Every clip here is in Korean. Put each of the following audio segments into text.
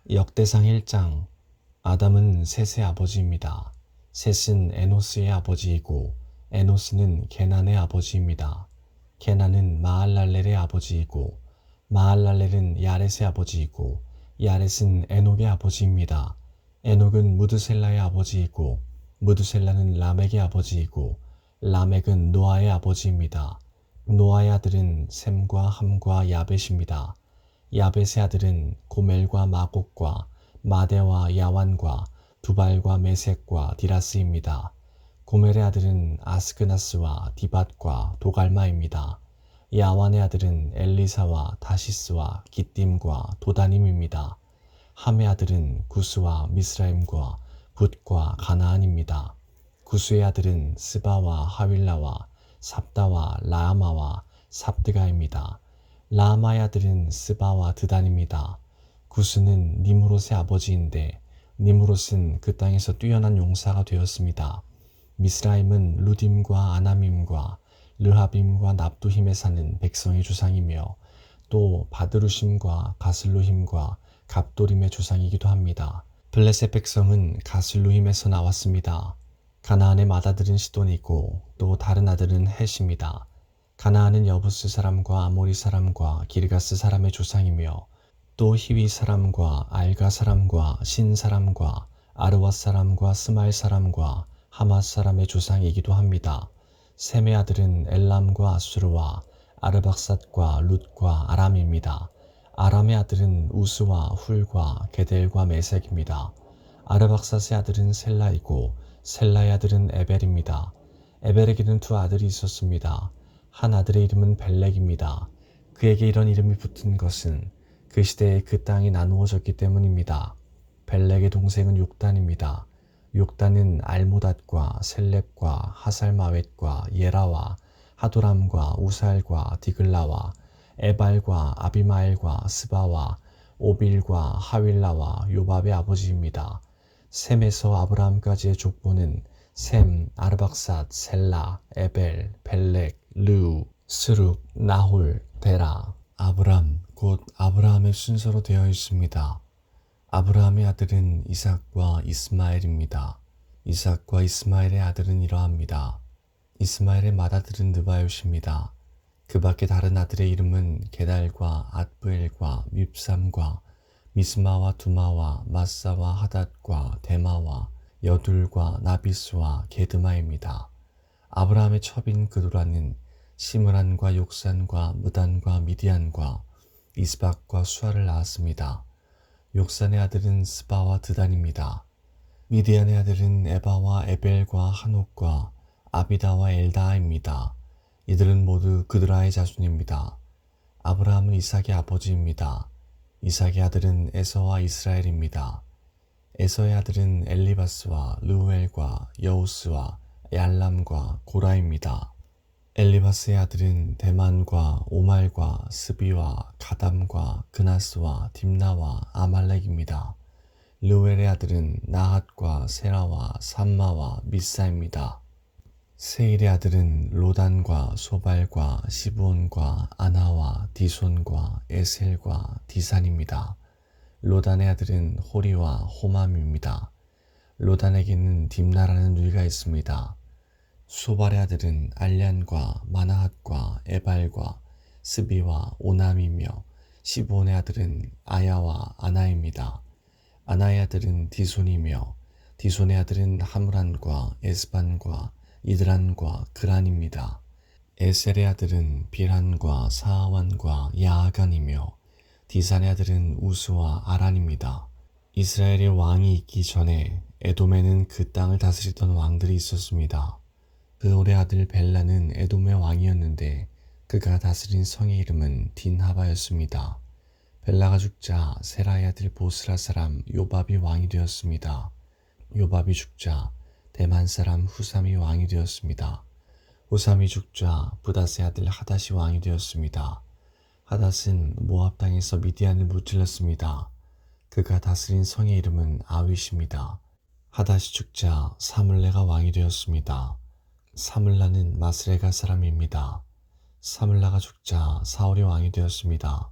역대상 1장. 아담은 셋의 아버지입니다. 셋은 에노스의 아버지이고 에노스는 게난의 아버지입니다. 게난은 마할랄렐의 아버지이고 마할랄렐은 야렛의 아버지이고 야렛은 에녹의 아버지입니다. 에녹은 무드셀라의 아버지이고 무드셀라는 라멕의 아버지이고 라멕은 노아의 아버지입니다. 노아의 아들은 셈과 함과 야벳입니다. 야벳의 아들은 고멜과 마곡과 마대와 야완과 두발과 메섹과 디라스입니다. 고멜의 아들은 아스그나스와 디밧과 도갈마입니다. 야완의 아들은 엘리사와 다시스와 기띔과 도다님입니다. 함의 아들은 구스와 미스라임과 붓과 가나안입니다. 구스의 아들은 스바와 하윌라와 삽다와 라아마와 삽드가입니다. 라아마의 아들은 스바와 드단입니다. 구스는 니무롯의 아버지인데 니무롯은 그 땅에서 뛰어난 용사가 되었습니다. 미스라임은 루딤과 아나밈과 르하빔과 납두힘에 사는 백성의 조상이며 또 바드루심과 가슬루힘과 갑도림의 조상이기도 합니다. 블레셋 백성은 가슬루힘에서 나왔습니다. 가나안의 맏아들은 시돈이고 또 다른 아들은 헷입니다. 가나안은 여부스 사람과 아모리 사람과 기르가스 사람의 조상이며 또 히위 사람과 알가 사람과 신 사람과 아르왓 사람과 스마일 사람과 하맛 사람의 조상이기도 합니다. 셈의 아들은 엘람과 아수르와 아르박삿과 룻과 아람입니다. 아람의 아들은 우스와 훌과 게델과 메색입니다. 아르박삿의 아들은 셀라이고 셀라의 아들은 에벨입니다. 에벨에게는 두 아들이 있었습니다. 한 아들의 이름은 벨렉입니다. 그에게 이런 이름이 붙은 것은 그 시대에 그 땅이 나누어졌기 때문입니다. 벨렉의 동생은 욕단입니다. 욕단은 알모닷과 셀렙과 하살마웻과 예라와 하도람과 우살과 디글라와 에발과 아비마엘과 스바와 오빌과 하윌라와 요밥의 아버지입니다. 셈에서 아브라함까지의 족보는 셈, 아르박삿, 셀라, 에벨, 벨렉, 르우, 스룩, 나홀, 데라, 아브람, 곧 아브라함의 순서로 되어 있습니다. 아브라함의 아들은 이삭과 이스마엘입니다. 이삭과 이스마엘의 아들은 이러합니다. 이스마엘의 맏아들은 느바요시입니다. 그 밖에 다른 아들의 이름은 게달과 앗브엘과 밉삼과 미스마와 두마와 마사와 하닷과 데마와 여둘과 나비스와 게드마입니다. 아브라함의 첩인 그두라는 시므란과 욕산과 무단과 미디안과 이스박과 수아를 낳았습니다. 욕산의 아들은 스바와 드단입니다. 미디안의 아들은 에바와 에벨과 한옥과 아비다와 엘다아입니다. 이들은 모두 그드라의 자손입니다. 아브라함은 이삭의 아버지입니다. 이삭의 아들은 에서와 이스라엘입니다. 에서의 아들은 엘리바스와 르우엘과 여우스와 얄람과 고라입니다. 엘리바스의 아들은 데만과 오말과 스비와 가담과 그나스와 딥나와 아말렉입니다. 르우엘의 아들은 나핫과 세라와 삼마와 미사입니다. 세일의 아들은 로단과 소발과 시브온과 아나와 디손과 에셀과 디산입니다. 로단의 아들은 호리와 호맘입니다. 로단에게는 딥나라는 누이가 있습니다. 소발의 아들은 알련과 마나핫과 에발과 스비와 오남이며 시브온의 아들은 아야와 아나입니다. 아나의 아들은 디손이며 디손의 아들은 하므란과 에스반과 이드란과 그란입니다. 에셀의 아들은 빌한과 사하완과 야아간이며 디산의 아들은 우스와 아란입니다. 이스라엘의 왕이 있기 전에 에돔에는 그 땅을 다스리던 왕들이 있었습니다. 그올의 아들 벨라는 에돔의 왕이었는데 그가 다스린 성의 이름은 딘하바였습니다. 벨라가 죽자 세라의 아들 보스라 사람 요밥이 왕이 되었습니다. 요밥이 죽자 대만 사람 후삼이 왕이 되었습니다. 후삼이 죽자 부닷의 아들 하닷이 왕이 되었습니다. 하닷은 모압 땅에서 미디안을 무찔렀습니다. 그가 다스린 성의 이름은 아윗입니다. 하닷이 죽자 사물레가 왕이 되었습니다. 사물라는 마스레가 사람입니다. 사물라가 죽자 사울이 왕이 되었습니다.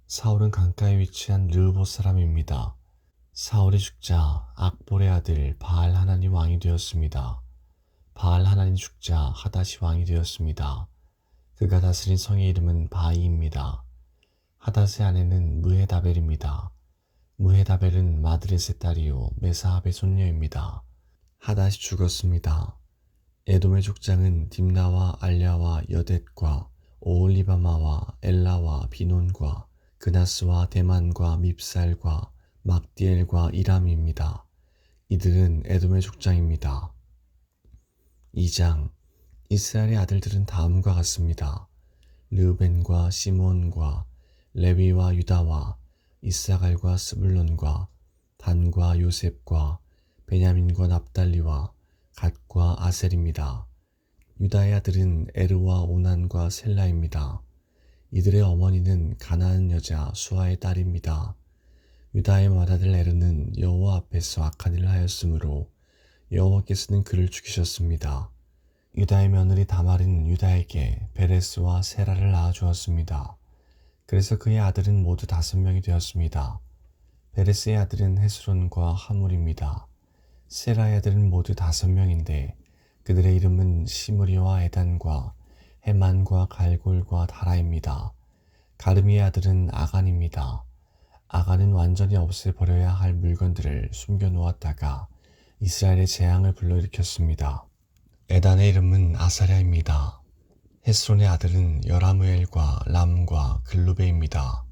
사울은 강가에 위치한 르호봇 사람입니다. 사울이 죽자 악볼의 아들 바알 하나니 왕이 되었습니다. 바알 하나니 죽자 하닷이 왕이 되었습니다. 그가 다스린 성의 이름은 바이입니다. 하닷의 아내는 무헤다벨입니다. 무헤다벨은 마드렛의 딸이요 메사합의 손녀입니다. 하닷이 죽었습니다. 에돔의 족장은 딥나와 알랴와 여댓과 오홀리바마와 엘라와 비논과 그나스와 데만과 밉살과 막디엘과 이람입니다. 이들은 에돔의 족장입니다. 2장 이스라엘의 아들들은 다음과 같습니다. 르우벤과 시몬과 레위와 유다와 이사갈과 스불론과 단과 요셉과 베냐민과 납달리와 갓과 아셀입니다. 유다의 아들은 에르와 오난과 셀라입니다. 이들의 어머니는 가나안 여자 수아의 딸입니다. 유다의 맏아들 에르는 여호와 앞에서 악한 일을 하였으므로 여호와께서는 그를 죽이셨습니다. 유다의 며느리 다말은 유다에게 베레스와 세라를 낳아주었습니다. 그래서 그의 아들은 모두 5명이 되었습니다. 베레스의 아들은 헤스론과 하물입니다. 세라의 아들은 모두 5명인데 그들의 이름은 시므리와 에단과 헤만과 갈골과 다라입니다. 가르미의 아들은 아간입니다. 아간은 완전히 없애버려야 할 물건들을 숨겨놓았다가 이스라엘의 재앙을 불러일으켰습니다. 에단의 이름은 아사랴입니다. 헤스론의 아들은 여라무엘과 람과 글루베입니다.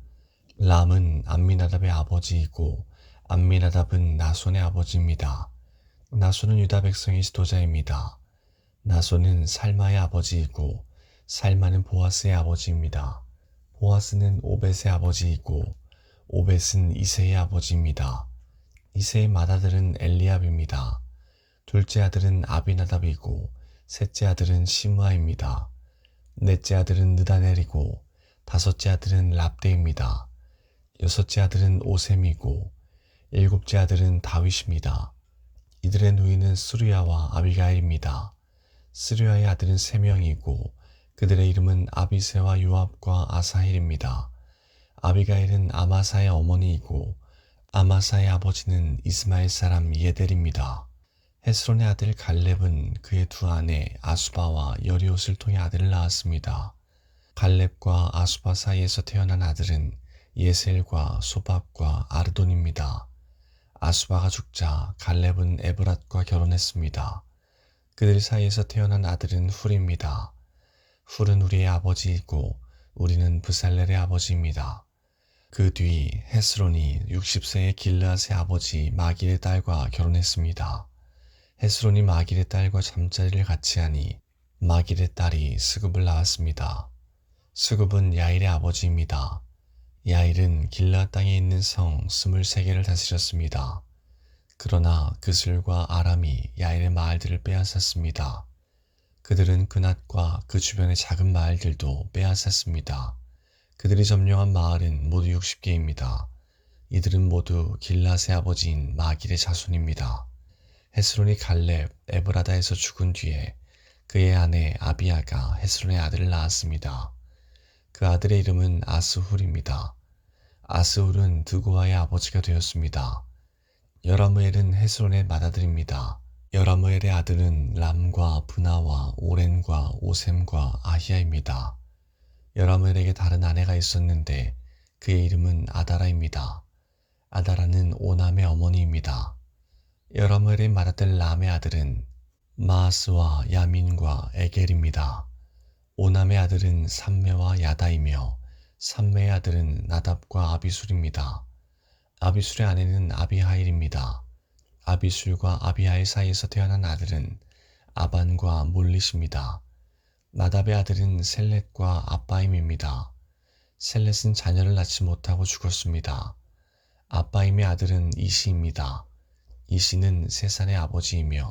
람은 암미나답의 아버지이고 암미나답은 나손의 아버지입니다. 나손은 유다 백성의 지도자입니다. 나손은 살마의 아버지이고 살마는 보아스의 아버지입니다. 보아스는 오벳의 아버지이고 오벳은 이새의 아버지입니다. 이새의 맏아들은 엘리압입니다. 둘째 아들은 아비나답이고 셋째 아들은 시므아입니다. 넷째 아들은 느다넬이고 다섯째 아들은 랍데입니다. 여섯째 아들은 오셈이고 일곱째 아들은 다윗입니다. 이들의 누이는 스루야와 아비가일입니다. 스루야의 아들은 3명이고 그들의 이름은 아비세와 요압과 아사힐입니다. 아비가일은 아마사의 어머니이고 아마사의 아버지는 이스마엘 사람 예델입니다. 헤스론의 아들 갈렙은 그의 2 아내 아수바와 여리옷을 통해 아들을 낳았습니다. 갈렙과 아수바 사이에서 태어난 아들은 예셀과 소밥과 아르돈입니다. 아수바가 죽자 갈렙은 에브랏과 결혼했습니다. 그들 사이에서 태어난 아들은 훌입니다. 훌은 우리의 아버지이고 우리는 브살렐의 아버지입니다. 그 뒤 헤스론이 60세의 길르앗의 아버지 마길의 딸과 결혼했습니다. 헤스론이 마길의 딸과 잠자리를 같이 하니 마길의 딸이 스굽을 낳았습니다. 스굽은 야일의 아버지입니다. 야일은 길르앗 땅에 있는 성 23개를 다스렸습니다. 그러나 그슬과 아람이 야일의 마을들을 빼앗았습니다. 그들은 그낫과 그 주변의 작은 마을들도 빼앗았습니다. 그들이 점령한 마을은 모두 60개입니다. 이들은 모두 길르앗의 아버지인 마길의 자손입니다. 헤스론이 갈렙 에브라다에서 죽은 뒤에 그의 아내 아비야가 헤스론의 아들을 낳았습니다. 그 아들의 이름은 아스훌입니다. 아스훌은 드고아의 아버지가 되었습니다. 여라무엘은 헤스론의 맏아들입니다. 여라무엘의 아들은 람과 브나와 오렌과 오셈과 아히야입니다. 여라무엘에게 다른 아내가 있었는데 그의 이름은 아다라입니다. 아다라는 오남의 어머니입니다. 여라무엘의 맏아들 람의 아들은 마아스와 야민과 에겔입니다. 오남의 아들은 삼메와 야다이며 삼메의 아들은 나답과 아비술입니다. 아비술의 아내는 아비하일입니다. 아비술과 아비하일 사이에서 태어난 아들은 아반과 몰릿입니다. 나답의 아들은 셀렛과 아빠임입니다. 셀렛은 자녀를 낳지 못하고 죽었습니다. 아빠임의 아들은 이시입니다. 이시는 세산의 아버지이며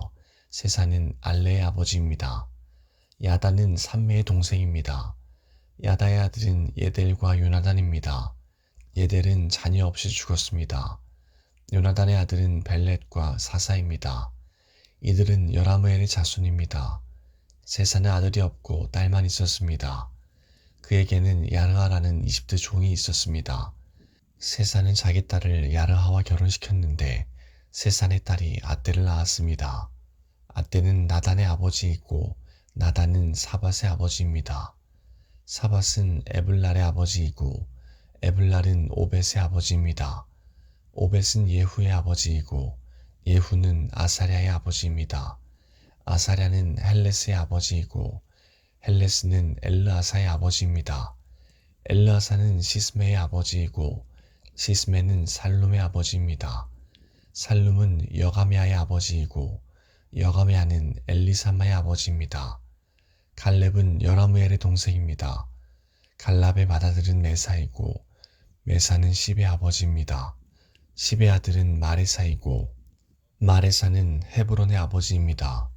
세산은 알레의 아버지입니다. 야다는 삼메의 동생입니다. 야다의 아들은 예델과 요나단입니다. 예델은 자녀 없이 죽었습니다. 요나단의 아들은 벨렛과 사사입니다. 이들은 여라무엘의 자손입니다. 세산은 아들이 없고 딸만 있었습니다. 그에게는 야르아라는 이집트 종이 있었습니다. 세산은 자기 딸을 야르하와 결혼시켰는데 세산의 딸이 앗대를 낳았습니다. 앗대는 나단의 아버지이고 나단은 사밧의 아버지입니다. 사밧은 에블랄의 아버지이고 에블랄은 오벳의 아버지입니다. 오벳은 예후의 아버지이고 예후는 아사랴의 아버지입니다. 아사랴는 헬레스의 아버지이고 헬레스는 엘르아사의 아버지입니다. 엘르아사는 시스메의 아버지이고 시스메는 살룸의 아버지입니다. 살룸은 여가메아의 아버지이고 여가메아는 엘리사마의 아버지입니다. 갈렙은 여라무엘의 동생입니다. 갈랍의 맏아들은 메사이고 메사는 십의 아버지입니다. 십의 아들은 마레사이고 마레사는 헤브론의 아버지입니다.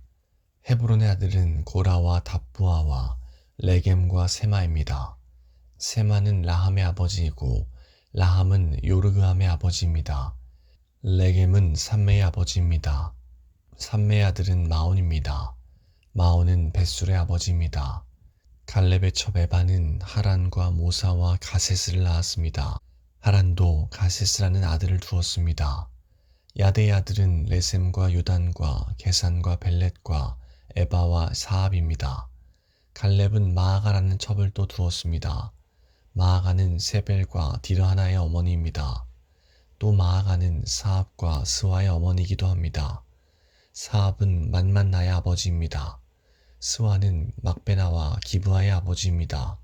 헤브론의 아들은 고라와 답부아와 레겜과 세마입니다. 세마는 라함의 아버지이고 라함은 요르그함의 아버지입니다. 레겜은 삼메의 아버지입니다. 삼메의 아들은 마온입니다. 마온은 벳술의 아버지입니다. 갈렙의 첩 에바는 하란과 모사와 가세스를 낳았습니다. 하란도 가세스라는 아들을 두었습니다. 야데의 아들은 레셈과 요단과 게산과 벨렛과 에바와 사압입니다. 갈렙은 마아가라는 첩을 또 두었습니다. 마아가는 세벨과 디르하나의 어머니입니다. 또 마아가는 사압과 스와의 어머니이기도 합니다. 사압은 만만나의 아버지입니다. 스와는 막베나와 기브아의 아버지입니다.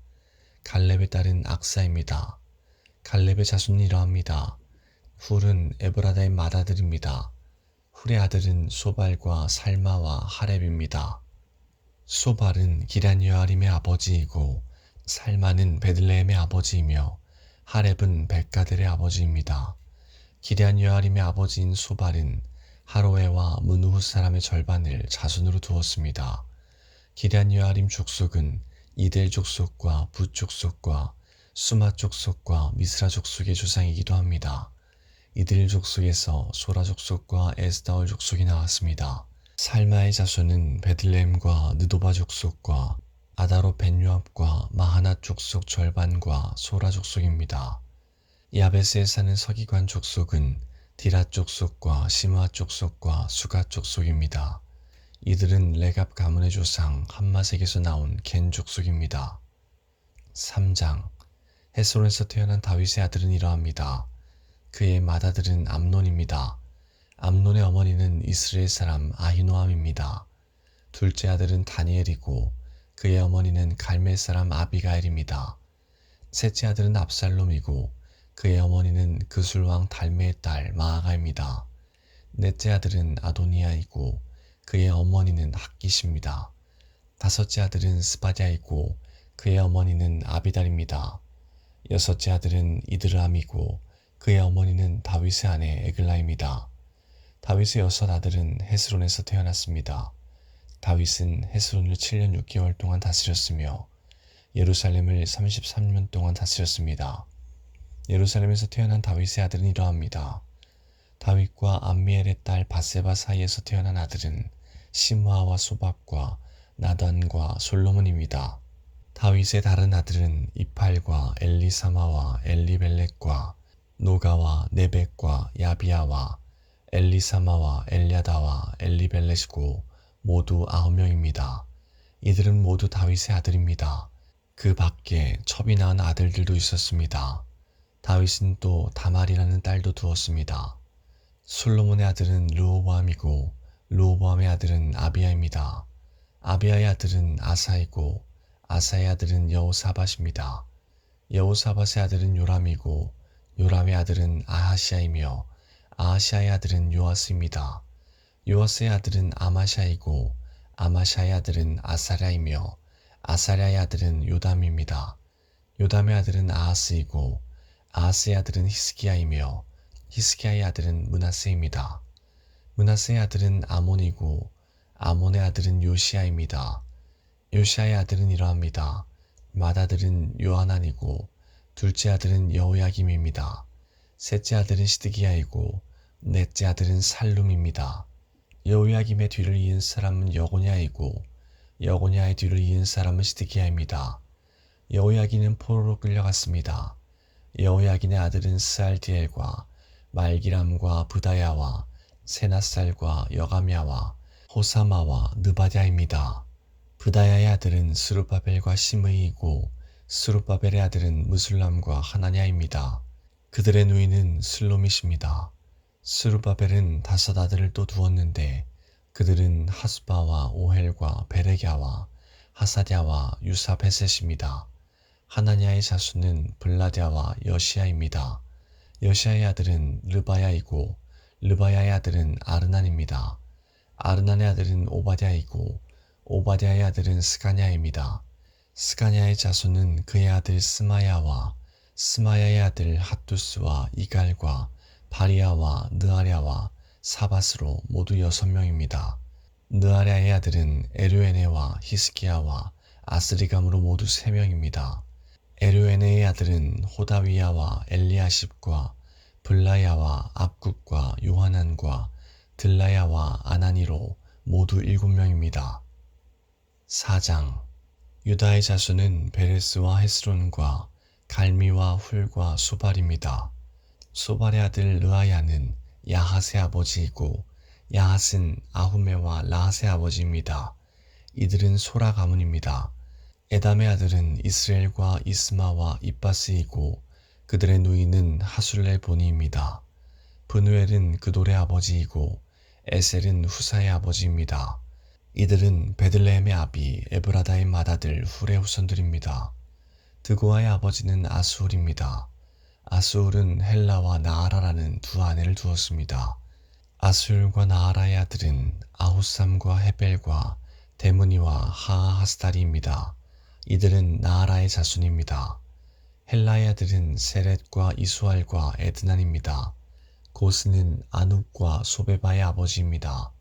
갈렙의 딸은 악사입니다. 갈렙의 자손은 이러합니다. 훌은 에브라다의 맏아들입니다. 훌의 아들은 소발과 살마와 하렙입니다. 소발은 기란여아림의 아버지이고 살마는 베들레헴의 아버지이며 하렙은 백가델의 아버지입니다. 기란여아림의 아버지인 소발은 하로에와 문우후 사람의 절반을 자손으로 두었습니다. 기란여아림 족속은 이델 족속과 붓 족속과 수마 족속과 미스라 족속의 조상이기도 합니다. 이들 족속에서 소라 족속과 에스다올 족속이 나왔습니다. 살마의 자손은 베들레헴과 느도바 족속과 아다로 벤요압과 마하나 족속 절반과 소라 족속입니다. 야베스에 사는 서기관 족속은 디라 족속과 시므아 족속과 수가 족속입니다. 이들은 레갑 가문의 조상 함마색에서 나온 겐 족속입니다. 3장 헤스론에서 태어난 다윗의 아들은 이러합니다. 그의 맏아들은 암논입니다. 암논의 어머니는 이스라엘 사람 아히노암입니다. 둘째 아들은 다니엘이고 그의 어머니는 갈멜 사람 아비가엘입니다. 셋째 아들은 압살롬이고 그의 어머니는 그술왕 달메의 딸 마아가입니다. 넷째 아들은 아도니아이고 그의 어머니는 학깃입니다. 다섯째 아들은 스바디아이고 그의 어머니는 아비달입니다. 여섯째 아들은 이드람이고 그의 어머니는 다윗의 아내 에글라입니다. 다윗의 여섯 아들은 헤스론에서 태어났습니다. 다윗은 헤스론을 7년 6개월 동안 다스렸으며 예루살렘을 33년 동안 다스렸습니다. 예루살렘에서 태어난 다윗의 아들은 이러합니다. 다윗과 암미엘의 딸 바세바 사이에서 태어난 아들은 시므아와 소밥과 나단과 솔로몬입니다. 다윗의 다른 아들은 이팔과 엘리사마와 엘리벨렉과 노가와 네벡과 야비아와 엘리사마와 엘야다와 엘리벨렛이고 모두 9명입니다. 이들은 모두 다윗의 아들입니다. 그 밖에 첩이 낳은 아들들도 있었습니다. 다윗은 또 다말이라는 딸도 두었습니다. 솔로몬의 아들은 르호보암이고 르호보암의 아들은 아비야입니다. 아비야의 아들은 아사이고 아사의 아들은 여호사밧입니다. 여호사밧의 아들은 요람이고 요람의 아들은 아하시아이며 아하시아의 아들은 요아스입니다. 요아스의 아들은 아마샤이고 아마샤의 아들은 아사랴이며 아사랴의 아들은 요담입니다. 요담의 아들은 아하스이고 아하스의 아들은 히스기야이며 히스기야의 아들은 므낫세입니다. 므낫세의 아들은 아몬이고 아몬의 아들은 요시야입니다. 요시야의 아들은 이러합니다. 맏아들은 요하난이고 둘째 아들은 여호야김입니다. 셋째 아들은 시드기야이고 넷째 아들은 살룸입니다. 여호야김의 뒤를 이은 사람은 여고냐이고 여고냐의 뒤를 이은 사람은 시드기야입니다. 여호야김은 포로로 끌려갔습니다. 여호야긴의 아들은 스알디엘과 말기람과 브다야와 세낫살과 여가미야와 호사마와 느바디아입니다. 브다야의 아들은 스룹바벨과 시므이이고 스룹바벨의 아들은 무술람과 하나냐입니다. 그들의 누이는 슬로밋입니다. 스룹바벨은 다섯 아들을 또 두었는데 그들은 하스바와 오헬과 베레갸와 하사랴와 유사베셋입니다. 하나냐의 자손은 블라랴와 여시야입니다. 여시야의 아들은 르바야이고 르바야의 아들은 아르난입니다. 아르난의 아들은 오바댜이고 오바댜의 아들은 스가냐입니다. 스가냐의 자손은 그의 아들 스마야와 스마야의 아들 핫두스와 이갈과 바리야와 느아랴와 사밧으로 모두 6명입니다. 느아랴의 아들은 에르에네와 히스기야와 아스리감으로 모두 3명입니다. 에르에네의 아들은 호다위야와 엘리아십과 블라야와 압국과 요하난과 들라야와 아나니로 모두 7명입니다. 4장 유다의 자손은 베레스와 헤스론과 갈미와 훌과 소발입니다. 소발의 아들 르아야는 야핫의 아버지이고 야핫은 아후메와 라핫의 아버지입니다. 이들은 소라 가문입니다. 에담의 아들은 이스라엘과 이스마와 입바스이고 그들의 누이는 하술레 보니입니다. 브누엘은 그돌의 아버지이고 에셀은 후사의 아버지입니다. 이들은 베들레헴의 아비 에브라다의 맏아들 훌의 후손들입니다. 드고아의 아버지는 아스훌입니다. 아스훌은 헬라와 나아라라는 두 아내를 두었습니다. 아스훌과 나아라의 아들은 아후삼과 헤벨과 데므니와 하하스다리입니다. 이들은 나아라의 자손입니다. 헬라의 아들은 세렛과 이수알과 에드난입니다. 고스는 아눕과 소베바의 아버지입니다.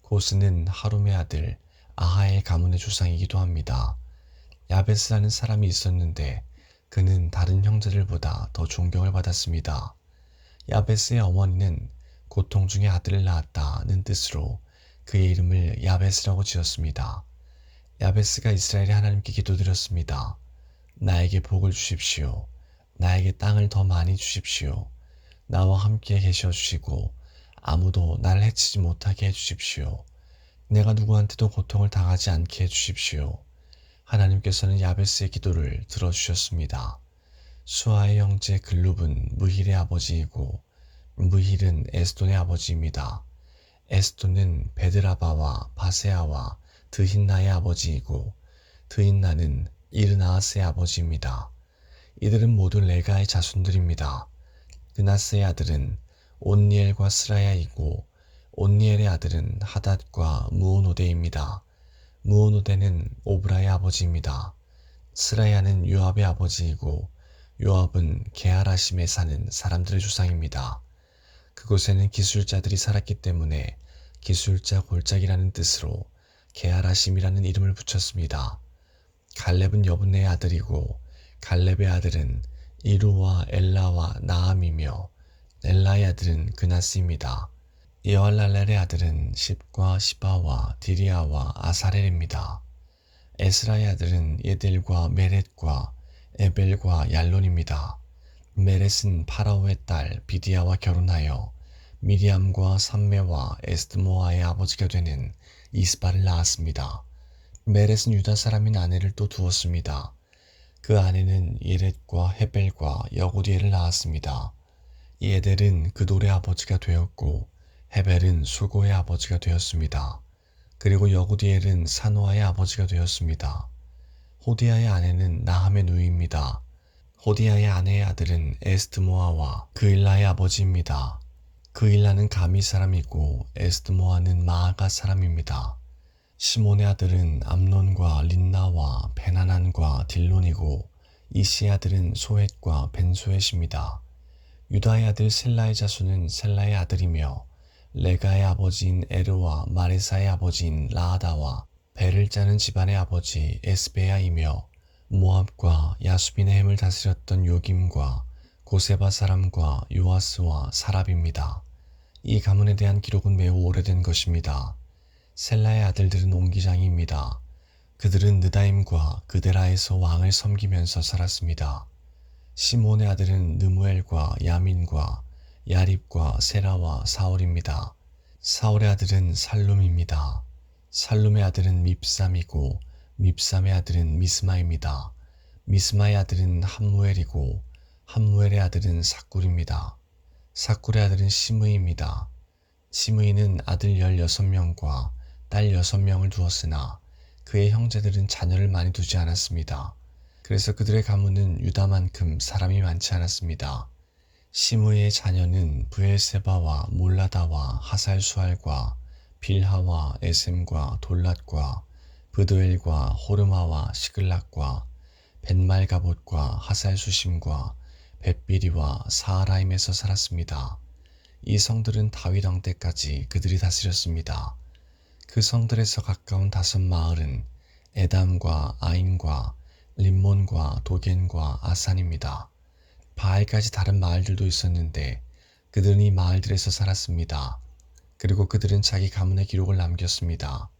고스는 하룸의 아들 아하의 가문의 조상이기도 합니다. 야베스라는 사람이 있었는데 그는 다른 형제들보다 더 존경을 받았습니다. 야베스의 어머니는 고통 중에 아들을 낳았다는 뜻으로 그의 이름을 야베스라고 지었습니다. 야베스가 이스라엘의 하나님께 기도드렸습니다. 나에게 복을 주십시오. 나에게 땅을 더 많이 주십시오. 나와 함께 계셔 주시고 아무도 나를 해치지 못하게 해주십시오. 내가 누구한테도 고통을 당하지 않게 해주십시오. 하나님께서는 야베스의 기도를 들어주셨습니다. 수아의 형제 글룹은 무힐의 아버지이고 무힐은 에스돈의 아버지입니다. 에스돈은 베드라바와 바세아와 드힌나의 아버지이고 드힌나는 이르나아스의 아버지입니다. 이들은 모두 레가의 자손들입니다. 그나스의 아들은 온니엘과 스라야이고 온니엘의 아들은 하닷과 무오노데입니다. 무오노데는 오브라의 아버지입니다. 스라야는 요압의 아버지이고 요압은 게하라심에 사는 사람들의 조상입니다. 그곳에는 기술자들이 살았기 때문에 기술자 골짜기라는 뜻으로 게하라심이라는 이름을 붙였습니다. 갈렙은 여분네의 아들이고 갈렙의 아들은 이루와 엘라와 나암이며 엘라의 아들은 그나스입니다. 여알랄렐의 아들은 십과 시바와 디리아와 아사렐입니다. 에스라의 아들은 예델과 메렛과 에벨과 얄론입니다. 메렛은 파라오의 딸 비디아와 결혼하여 미리암과 삼메와 에스드모아의 아버지가 되는 이스바를 낳았습니다. 메렛은 유다 사람인 아내를 또 두었습니다. 그 아내는 예렛과 헤벨과 여고디엘을 낳았습니다. 예델은 그돌의 아버지가 되었고 헤벨은 수고의 아버지가 되었습니다. 그리고 여고디엘은 사노아의 아버지가 되었습니다. 호디아의 아내는 나함의 누이입니다. 호디아의 아내의 아들은 에스드모아와 그일라의 아버지입니다. 그일라는 가미 사람이고 에스드모아는 마아가 사람입니다. 시몬의 아들은 암논과 린나와 베나난과 딜론이고 이시의 아들은 소헷과 벤소헷입니다. 유다의 아들 셀라의 자손은 셀라의 아들이며 레가의 아버지인 에르와 마레사의 아버지인 라하다와 베를 짜는 집안의 아버지 에스베야이며 모압과 야수비네헴을 다스렸던 요김과 고세바 사람과 요아스와 사랍입니다. 이 가문에 대한 기록은 매우 오래된 것입니다. 셀라의 아들들은 옹기장입니다. 그들은 느다임과 그데라에서 왕을 섬기면서 살았습니다. 시몬의 아들은 느무엘과 야민과 야립과 세라와 사울입니다. 사울의 아들은 살룸입니다. 살룸의 아들은 밉삼이고 밉삼의 아들은 미스마입니다. 미스마의 아들은 함무엘이고 함무엘의 아들은 삭굴입니다. 삭굴의 아들은 시므이입니다. 시므이는 아들 16명과 딸 6명을 두었으나 그의 형제들은 자녀를 많이 두지 않았습니다. 그래서 그들의 가문은 유다만큼 사람이 많지 않았습니다. 시므이의 자녀는 브엘세바와 몰라다와 하살수알과 빌하와 에셈과 돌랏과 브드엘과 호르마와 시글락과 벤말가봇과 하살수심과 벳비리와 사하라임에서 살았습니다. 이 성들은 다윗 왕 때까지 그들이 다스렸습니다. 그 성들에서 가까운 5마을은 에담과 아인과 림몬과 도겐과 아산입니다. 바알까지 다른 마을들도 있었는데 그들은 이 마을들에서 살았습니다. 그리고 그들은 자기 가문의 기록을 남겼습니다.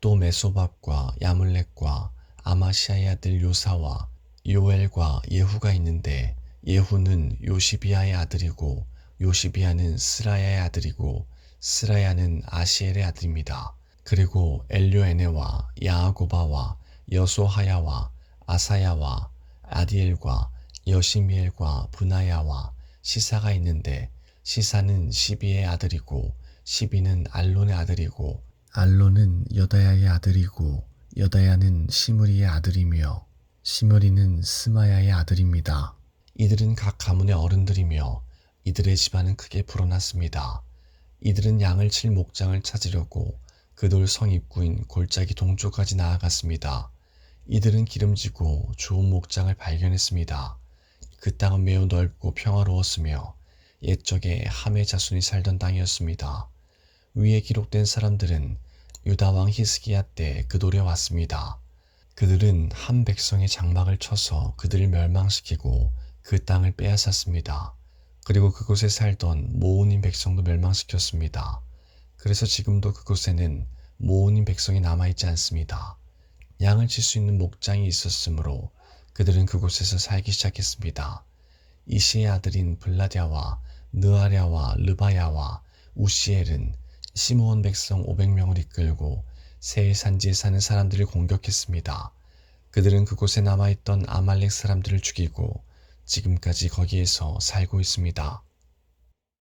또 메소밥과 야물렉과 아마시아의 아들 요사와 요엘과 예후가 있는데 예후는 요시비아의 아들이고 요시비아는 스라야의 아들이고 스라야는 아시엘의 아들입니다. 그리고 엘료에네와 야아고바와 여소하야와 아사야와 아디엘과 여시미엘과 브나야와 시사가 있는데 시사는 시비의 아들이고 시비는 알론의 아들이고 알론은 여다야의 아들이고 여다야는 시므리의 아들이며 시므리는 스마야의 아들입니다. 이들은 각 가문의 어른들이며 이들의 집안은 크게 불어났습니다. 이들은 양을 칠 목장을 찾으려고 그돌 성 입구인 골짜기 동쪽까지 나아갔습니다. 이들은 기름지고 좋은 목장을 발견했습니다. 그 땅은 매우 넓고 평화로웠으며 옛적에 함의 자손이 살던 땅이었습니다. 위에 기록된 사람들은 유다 왕 히스기야 때 그 돌에 왔습니다. 그들은 함 백성의 장막을 쳐서 그들을 멸망시키고 그 땅을 빼앗았습니다. 그리고 그곳에 살던 모온인 백성도 멸망시켰습니다. 그래서 지금도 그곳에는 모온인 백성이 남아있지 않습니다. 양을 칠 수 있는 목장이 있었으므로 그들은 그곳에서 살기 시작했습니다. 이시의 아들인 블라랴와 느아랴와 르바야와 우시엘은 시므온 백성 500명을 이끌고 세일 산지에 사는 사람들을 공격했습니다. 그들은 그곳에 남아있던 아말렉 사람들을 죽이고 지금까지 거기에서 살고 있습니다.